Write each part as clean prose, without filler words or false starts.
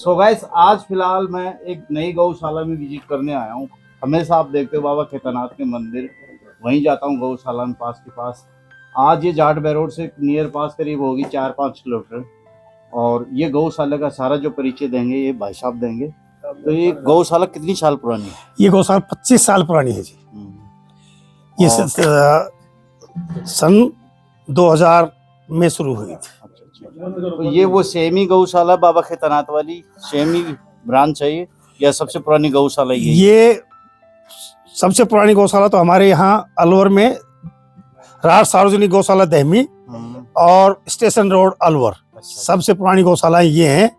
So guys, आज फिलहाल मैं एक नई गौशाला में विजिट करने आया हूँ। हमेशा आप देखते हो बाबा केदारनाथ के मंदिर, वहीं जाता हूँ गौशाला में पास के पास। आज ये जाट बे रोड से नियर पास करीब होगी 4-5 किलोमीटर। और ये गौशाला का सारा जो परिचय देंगे ये भाई साहब देंगे। तो ये गौशाला कितनी साल पुरानी है? ये गौशाला 25 साल पुरानी है जी। ये सन 2000 में शुरू हुई थी। तो ये वो सेमी गौशाला बाबा केदारनाथ वाली सेमी ब्रांच है ये, या सबसे पुरानी गौशाला ये सबसे पुरानी गौशाला तो हमारे यहाँ अलवर में राज सार्वजनिक गौशाला दहमी और स्टेशन रोड अलवर सबसे पुरानी गौशालाएं ये हैं।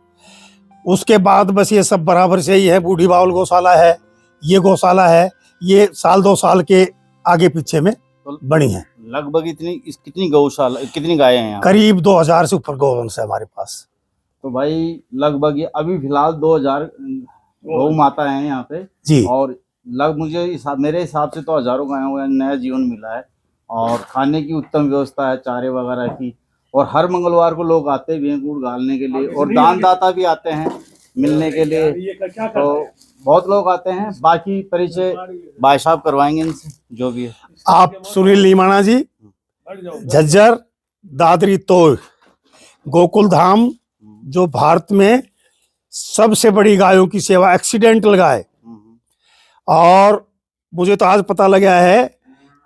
उसके बाद बस ये सब बराबर से ही है। बूढ़ी बावल गौशाला है, ये गौशाला है, ये साल 2 साल के आगे पीछे में बनी है। लगभग कितनी गौशाला, कितनी गायें हैं यहाँ? करीब 2000 से ऊपर गौवंश है हमारे पास। तो भाई लगभग ये अभी फिलहाल 2000 गौ माता है यहाँ पे जी। और मेरे हिसाब से तो हजारों गायों को नया जीवन मिला है। और खाने की उत्तम व्यवस्था है, चारे वगैरह की। और हर मंगलवार को लोग आते भी हैं गुड़ डालने के लिए, और दानदाता भी आते हैं मिलने के लिए। तो बहुत लोग आते हैं। बाकी परिचय भाई साहब करवाएंगे इनसे जो भी है। आप सुनील नीमाणा जी, झज्जर दादरी तोय गोकुल धाम, जो भारत में सबसे बड़ी गायों की सेवा, एक्सीडेंटल गाय। और मुझे तो आज पता लगा है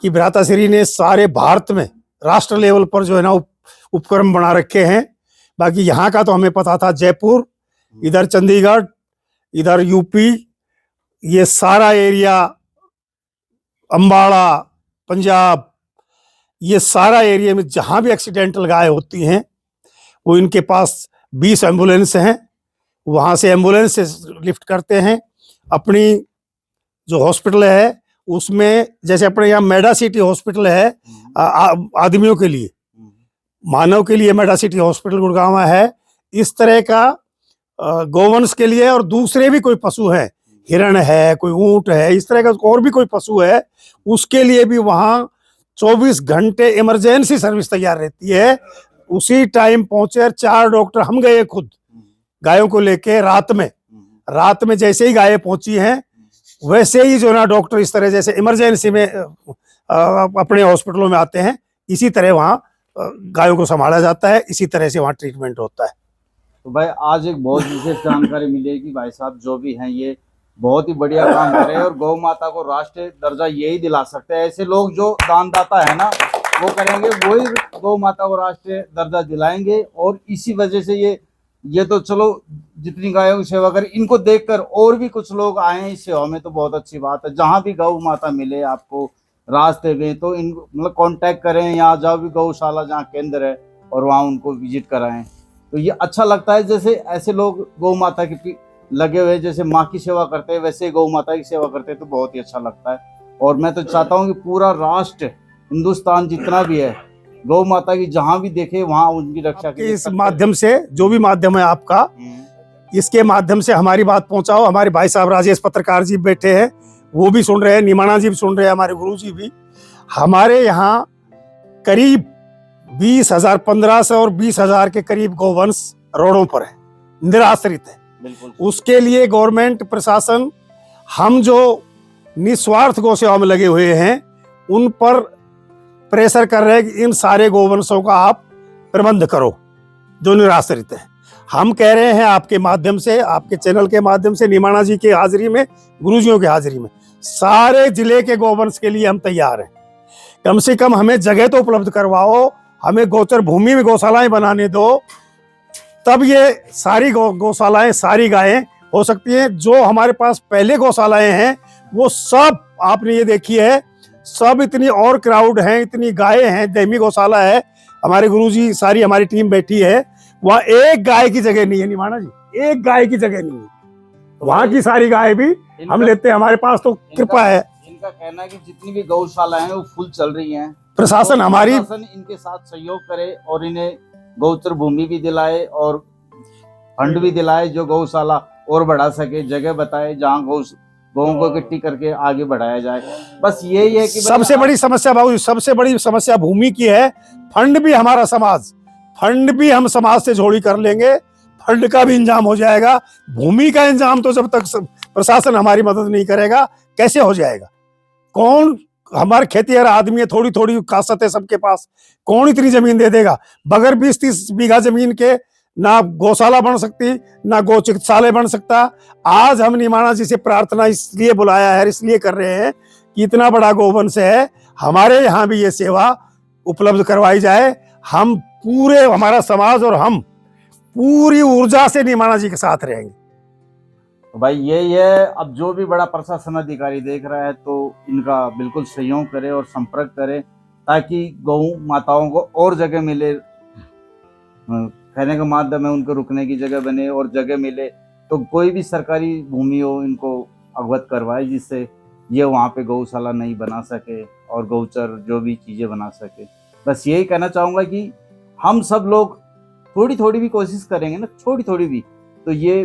कि भ्राताश्री ने सारे भारत में राष्ट्र लेवल पर जो है ना उपक्रम बना रखे हैं। बाकी यहाँ का तो हमें पता था, जयपुर, इधर चंडीगढ़, इधर यूपी, ये सारा एरिया, अम्बाड़ा, पंजाब, ये सारा एरिया में जहाँ भी एक्सीडेंटल गाय होती हैं वो इनके पास 20 एम्बुलेंस हैं। वहाँ से एम्बुलेंस से लिफ्ट करते हैं। अपनी जो हॉस्पिटल है उसमें, जैसे अपने यहाँ मेडा सिटी हॉस्पिटल है आदमियों के लिए, मानव के लिए मेडा सिटी हॉस्पिटल गुड़गांव है, इस तरह का गौवंश के लिए। और दूसरे भी कोई पशु हैं, हिरण है, कोई ऊंट है, इस तरह का और भी कोई पशु है, उसके लिए भी वहाँ 24 घंटे इमरजेंसी सर्विस तैयार रहती है। उसी टाइम पहुंचे 4 डॉक्टर, हम गए खुद गायों को लेके रात में जैसे ही गायें पहुंची हैं वैसे ही जो ना डॉक्टर इस तरह जैसे इमरजेंसी में अपने हॉस्पिटलों में आते हैं, इसी तरह वहाँ गायों को संभाला जाता है, इसी तरह से वहाँ ट्रीटमेंट होता है। तो भाई आज एक बहुत विशेष जानकारी मिलेगी। भाई साहब जो भी हैं ये बहुत ही बढ़िया काम कर रहे हैं और गौ माता को राष्ट्रीय दर्जा यही दिला सकते हैं। ऐसे लोग जो दानदाता है ना वो करेंगे, वही गौ माता को राष्ट्रीय दर्जा दिलाएंगे। और इसी वजह से ये तो चलो जितनी गायों की सेवा करें, इनको देखकर और भी कुछ लोग आए इस सेवा में, तो बहुत अच्छी बात है। जहाँ भी गौ माता मिले आपको रास्ते में तो इन मतलब कांटेक्ट करें, यहाँ जाओ भी गौशाला जहाँ केंद्र है और वहाँ उनको विजिट कराएं। तो ये अच्छा लगता है, जैसे ऐसे लोग गौ माता की लगे हुए, जैसे माँ की सेवा करते हैं वैसे गौ माता की सेवा करते हैं, तो बहुत ही अच्छा लगता है। और मैं तो चाहता हूँ कि पूरा राष्ट्र, हिंदुस्तान जितना भी है, गौ माता की जहाँ भी देखे वहाँ उनकी रक्षा के इस माध्यम से, जो भी माध्यम है आपका, इसके माध्यम से हमारी बात पहुंचाओ। हमारे भाई साहब राजेश पत्रकार जी बैठे हैं, वो भी सुन रहे हैं, नीमाणा जी भी सुन रहे हैं, हमारे गुरु जी भी। हमारे यहाँ करीब 20,000, 1500 और 20,000 के करीब गौवंश रोडों पर है, निराश्रित है। उसके लिए गवर्नमेंट प्रशासन, हम जो निस्वार्थ गौ सेवा में लगे हुए हैं, उन पर प्रेशर कर रहे हैं कि इन सारे गौवंशों का आप प्रबंध करो जो निराश्रित है। हम कह रहे हैं आपके माध्यम से, आपके चैनल के माध्यम से, नीमाणा जी की हाजिरी में, गुरुजियों की हाजिरी में, सारे जिले के गौवंश के लिए हम तैयार हैं। कम से कम हमें जगह तो उपलब्ध करवाओ, हमें गोचर भूमि में गौशालाएं बनाने दो, तब ये सारी गौशालाएं, सारी गायें हो सकती हैं। जो हमारे पास पहले गौशालाएं हैं वो सब आपने ये देखी है, सब इतनी और क्राउड है, इतनी गायें हैं। दहमी गौशाला है, हमारे गुरुजी, सारी हमारी टीम बैठी है, वहाँ एक गाय की जगह नहीं है। निमाणा जी, एक गाय की जगह नहीं है। वहाँ की सारी गाय भी हम लेते हैं, हमारे पास तो कृपा है। इनका कहना है कि जितनी भी गौशाला हैं वो फुल चल रही हैं। प्रशासन हमारी इनके साथ सहयोग करे और इन्हें गौचर भूमि भी दिलाए और फंड भी दिलाए, जो गौशाला और बढ़ा सके, जगह बताए जहाँ गौओं को इकट्ठी करके आगे बढ़ाया जाए। बस यही है कि सबसे बड़ी समस्या बाबू, सबसे बड़ी समस्या भूमि की है। फंड भी हमारा समाज, फंड भी हम समाज से जोड़ी कर लेंगे, फंड का भी इंतजाम हो जाएगा। भूमि का इंतजाम तो जब तक प्रशासन हमारी मदद नहीं करेगा कैसे हो जाएगा? कौन, हमारे खेतीहर आदमी है, थोड़ी थोड़ी कासत है सबके पास, कौन इतनी जमीन दे देगा? बगैर 20-30 बीघा जमीन के ना गौशाला बन सकती, ना गौ चिकित्सालय बन सकता। आज हम निमाणा जी से प्रार्थना इसलिए बुलाया है, इसलिए कर रहे हैं कि इतना बड़ा गौवंश है, हमारे यहाँ भी ये सेवा उपलब्ध करवाई जाए। हम पूरे, हमारा समाज और हम पूरी ऊर्जा से निमाणा जी के साथ रहेंगे। तो भाई यही है, अब जो भी बड़ा प्रशासन अधिकारी देख रहा है तो इनका बिल्कुल सहयोग करे और संपर्क करे, ताकि गौ माताओं को और जगह मिले, कहने का माध्यम है, उनको रुकने की जगह बने और जगह मिले। तो कोई भी सरकारी भूमि हो इनको अवगत करवाए, जिससे ये वहाँ पे गौशाला नहीं बना सके और गौचर जो भी चीज़ें बना सके। बस यही कहना चाहूँगा कि हम सब लोग थोड़ी थोड़ी भी कोशिश करेंगे ना, थोड़ी थोड़ी भी, तो ये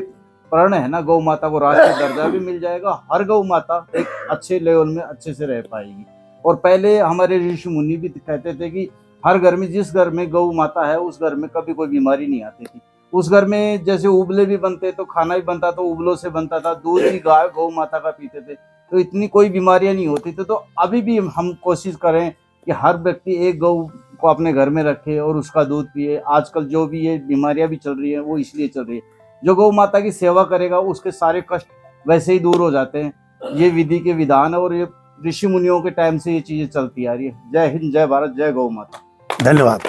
प्रण है ना, गौ माता को राष्ट्रीय दर्जा भी मिल जाएगा। हर गौ माता एक अच्छे लेवल में अच्छे से रह पाएगी। और पहले हमारे ऋषि मुनि भी कहते थे कि हर घर में, जिस घर में गौ माता है उस घर में कभी कोई बीमारी नहीं आती थी। उस घर में जैसे उबले भी बनते तो खाना भी बनता तो उबलों से बनता था, दूध भी गाय गौ माता का पीते थे, तो इतनी कोई बीमारियां नहीं होती थी। तो अभी भी हम कोशिश करें कि हर व्यक्ति एक गौ को अपने घर में रखे और उसका दूध पिए। आजकल जो भी ये बीमारियां भी चल रही है वो इसलिए चल रही है, जो गौ माता की सेवा करेगा उसके सारे कष्ट वैसे ही दूर हो जाते हैं। ये विधि के विधान है और ये ऋषि मुनियों के टाइम से ये चीजें चलती आ रही है। जय हिंद, जय भारत, जय गौ माता। धन्यवाद।